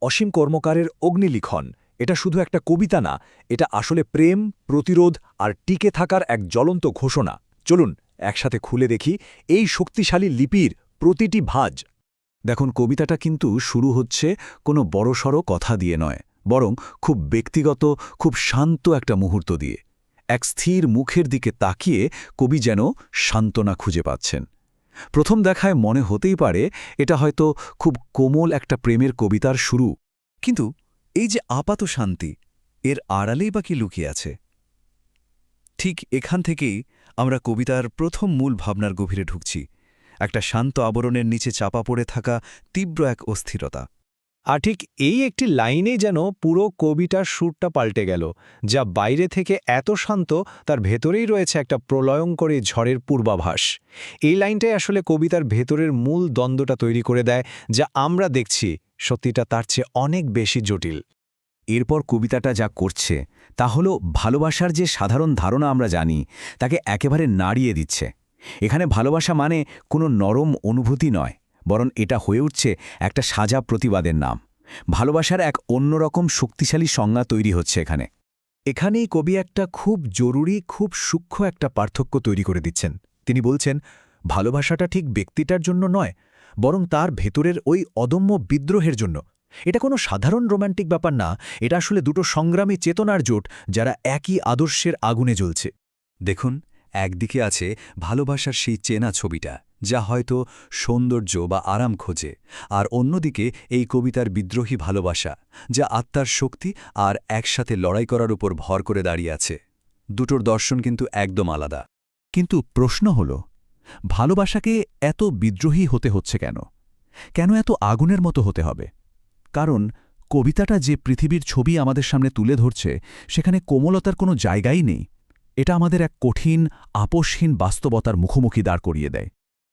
অসীম কর্মকারের অগ্নিলিখন এটা শুধু একটা কবিতা না, এটা আসলে প্রেম, প্রতিরোধ আর টিকে থাকার এক জ্বলন্ত ঘোষণা। চলুন একসাথে খুলে দেখি এই শক্তিশালী লিপির প্রতিটি ভাঁজ। দেখুন, কবিতাটা কিন্তু শুরু হচ্ছে কোনো বড়সড় কথা দিয়ে নয়, বরং খুব ব্যক্তিগত, খুব শান্ত একটা মুহূর্ত দিয়ে। এক স্থির মুখের দিকে তাকিয়ে কবি যেন সান্ত্বনা খুঁজে পাচ্ছেন। প্রথম দেখায় মনে হতেই পারে এটা হয়তো খুব কোমল একটা প্রেমের কবিতার শুরু। কিন্তু এই যে আপাত শান্তি, এর আড়ালেই বা কি লুকিয়ে আছে? ঠিক এখান থেকেই আমরা কবিতার প্রথম মূল ভাবনার গভীরে ঢুকছি। একটা শান্ত আবরণের নিচে চাপা পড়ে থাকা তীব্র এক অস্থিরতা। আর ঠিক এই একটি লাইনেই যেন পুরো কবিতার সুরটা পাল্টে গেল। যা বাইরে থেকে এত শান্ত, তার ভেতরেই রয়েছে একটা প্রলয়ঙ্করী ঝড়ের পূর্বাভাস। এই লাইনটাই আসলে কবিতার ভেতরের মূল দ্বন্দ্বটা তৈরি করে দেয়, যা আমরা দেখছি সত্যিটা তার চেয়ে অনেক বেশি জটিল। এরপর কবিতাটা যা করছে তা হলো ভালোবাসার যে সাধারণ ধারণা আমরা জানি তাকে একেবারে নাড়িয়ে দিচ্ছে। এখানে ভালোবাসা মানে কোনো নরম অনুভূতি নয়, বরং এটা হয়ে উঠছে একটা সাজা প্রতিবাদের নাম। ভালোবাসার এক অন্যরকম শক্তিশালী সংজ্ঞা তৈরি হচ্ছে এখানে। এখানেই কবি একটা খুব জরুরি, খুব সূক্ষ্ম একটা পার্থক্য তৈরি করে দিচ্ছেন। তিনি বলছেন, ভালোবাসাটা ঠিক ব্যক্তিটার জন্য নয়, বরং তার ভেতরের ওই অদম্য বিদ্রোহের জন্য। এটা কোনো সাধারণ রোম্যান্টিক ব্যাপার না, এটা আসলে দুটো সংগ্রামী চেতনার জোট, যারা একই আদর্শের আগুনে জ্বলছে। দেখুন, একদিকে আছে ভালোবাসার সেই চেনা ছবিটা, যা হয়তো সৌন্দর্য বা আরাম খোঁজে, আর অন্যদিকে এই কবিতার বিদ্রোহী ভালোবাসা, যা আত্মার শক্তি আর একসাথে লড়াই করার উপর ভর করে দাঁড়িয়ে আছে। দুটোর দর্শন কিন্তু একদম আলাদা। কিন্তু প্রশ্ন হল, ভালোবাসাকে এত বিদ্রোহী হতে হচ্ছে কেন? কেন এত আগুনের মতো হতে হবে? কারণ কবিতাটা যে পৃথিবীর ছবি আমাদের সামনে তুলে ধরছে, সেখানে কোমলতার কোনো জায়গাই নেই। এটা আমাদের এক কঠিন, আপোষহীন বাস্তবতার মুখোমুখি দাঁড় করিয়ে দেয়।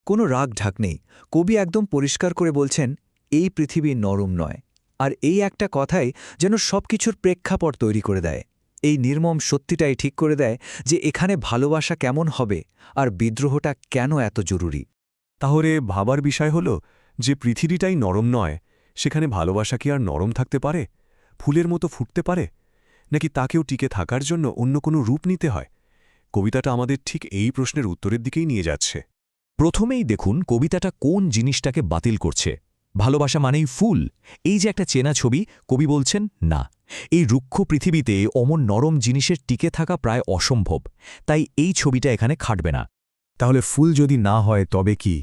কোনো রাগ ঢাক নেই। কবি একদম পরিষ্কার করে বলছেন, এই পৃথিবী নরম নয়। আর এই একটা কথাই যেন সবকিছুর প্রেক্ষাপট তৈরি করে দেয়। এই নির্মম সত্যিটাই ঠিক করে দেয় যে এখানে ভালোবাসা কেমন হবে আর বিদ্রোহটা কেন এত জরুরি। তাহলে ভাবার বিষয় হল যে পৃথিবীটাই নরম নয়, সেখানে ভালোবাসা কি আর নরম থাকতে পারে, ফুলের মতো ফুটতে পারে, নাকি তাকেও টিকে থাকার জন্য অন্য কোনো রূপ নিতে হয়? কবিতাটা আমাদের ঠিক এই প্রশ্নের উত্তরের দিকেই নিয়ে যাচ্ছে। প্রথমেই দেখুন কবিতাটা কোন জিনিসটাকে বাতিল করছে। ভালোবাসা মানেই ফুল, এই যে একটা চেনা ছবি, কবি বলছেন না, এই রুক্ষ পৃথিবীতে অমন নরম জিনিসের টিকে থাকা প্রায় অসম্ভব। তাই এই ছবিটা এখানে খাটবে না। তাহলে ফুল যদি না হয় তবে কি?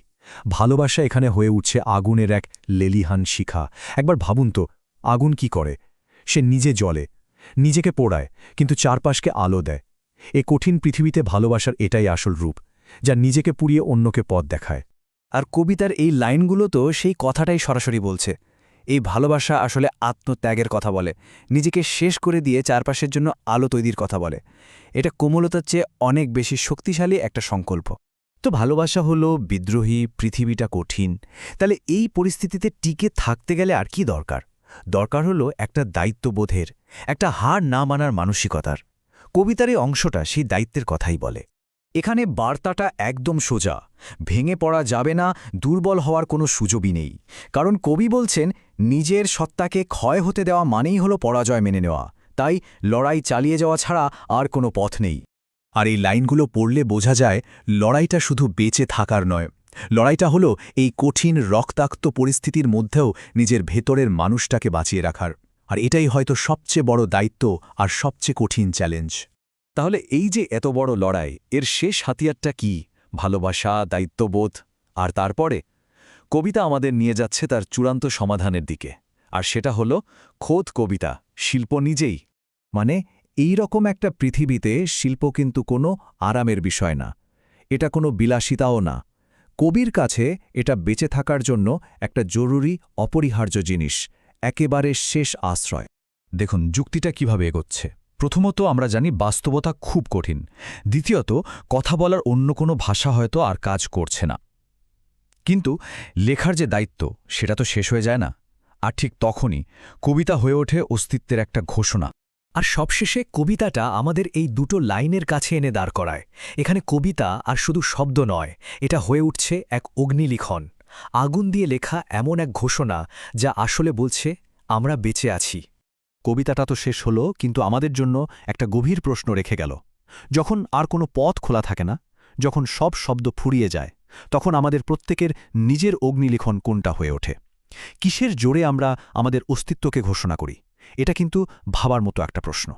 ভালোবাসা এখানে হয়ে উঠছে আগুনের এক লেলিহান শিখা। একবার ভাবুন তো, আগুন কি করে? সে নিজে জ্বলে, নিজেকে পোড়ায়, কিন্তু চারপাশকে আলো দেয়। এ কঠিন পৃথিবীতে ভালোবাসার এটাই আসল রূপ, যা নিজেকে পুড়িয়ে অন্যকে পথ দেখায়। আর কবিতার এই লাইনগুলো তো সেই কথাটাই সরাসরি বলছে। এই ভালোবাসা আসলে আত্মত্যাগের কথা বলে, নিজেকে শেষ করে দিয়ে চারপাশের জন্য আলো তৈরির কথা বলে। এটা কোমলতার চেয়ে অনেক বেশি শক্তিশালী একটা সংকল্প। তো ভালোবাসা হলো বিদ্রোহী, পৃথিবীটা কঠিন। তাহলে এই পরিস্থিতিতে টিকে থাকতে গেলে আর কি দরকার? দরকার হলো একটা দায়িত্ববোধের, একটা হার না মানার মানসিকতার। কবিতার এই অংশটা সেই দায়িত্বের কথাই বলে। এখানে বার্তাটা একদম সোজা, ভেঙে পড়া যাবে না, দুর্বল হওয়ার কোনো সুযোগই নেই। কারণ কবি বলছেন, নিজের সত্তাকে ক্ষয় হতে দেওয়া মানেই হলো পরাজয় মেনে নেওয়া। তাই লড়াই চালিয়ে যাওয়া ছাড়া আর কোনো পথ নেই। আর এই লাইনগুলো পড়লে বোঝা যায়, লড়াইটা শুধু বেঁচে থাকার নয়, লড়াইটা হলো এই কঠিন রক্তাক্ত পরিস্থিতির মধ্যেও নিজের ভেতরের মানুষটাকে বাঁচিয়ে রাখার। আর এটাই হয়তো সবচেয়ে বড় দায়িত্ব আর সবচেয়ে কঠিন চ্যালেঞ্জ। তাহলে এই যে এত বড় লড়াই, এর শেষ হাতিয়ারটা কি? ভালোবাসা, দায়িত্ববোধ। আর তারপরে কবিতা আমাদের নিয়ে যাচ্ছে তার চূড়ান্ত সমাধানের দিকে। আর সেটা হলো খোদ কবিতা, শিল্প নিজেই। মানে এই রকম একটা পৃথিবীতে শিল্প কিন্তু কোনো আরামের বিষয় না, এটা কোনো বিলাসিতাও না। কবির কাছে এটা বেঁচে থাকার জন্য একটা জরুরি, অপরিহার্য জিনিস, একেবারে শেষ আশ্রয়। দেখুন যুক্তিটা কিভাবে এগোচ্ছে। প্রথমত আমরা জানি বাস্তবতা খুব কঠিন। দ্বিতীয়ত কথা বলার অন্য কোনো ভাষা হয়তো আর কাজ করছে না। কিন্তু লেখার যে দায়িত্ব, সেটা তো শেষ হয়ে যায় না। আর ঠিক তখনই কবিতা হয়ে ওঠে অস্তিত্বের একটা ঘোষণা। আর সবশেষে কবিতাটা আমাদের এই দুটো লাইনের কাছে এনে দাঁড় করায়। এখানে কবিতা আর শুধু শব্দ নয়, এটা হয়ে উঠছে এক অগ্নিলিখন, আগুন দিয়ে লেখা এমন এক ঘোষণা, যা আসলে বলছে, আমরা বেঁচে আছি। কবিতাটা তো শেষ হলো, কিন্তু আমাদের জন্য একটা গভীর প্রশ্ন রেখে গেল। যখন আর কোনো পথ খোলা থাকে না, যখন সব শব্দ ফুরিয়ে যায়, তখন আমাদের প্রত্যেকের নিজের অগ্নিলিখন কোনটা হয়ে ওঠে? কিসের জোরে আমরা আমাদের অস্তিত্বকে ঘোষণা করি? এটা কিন্তু ভাবার মতো একটা প্রশ্ন।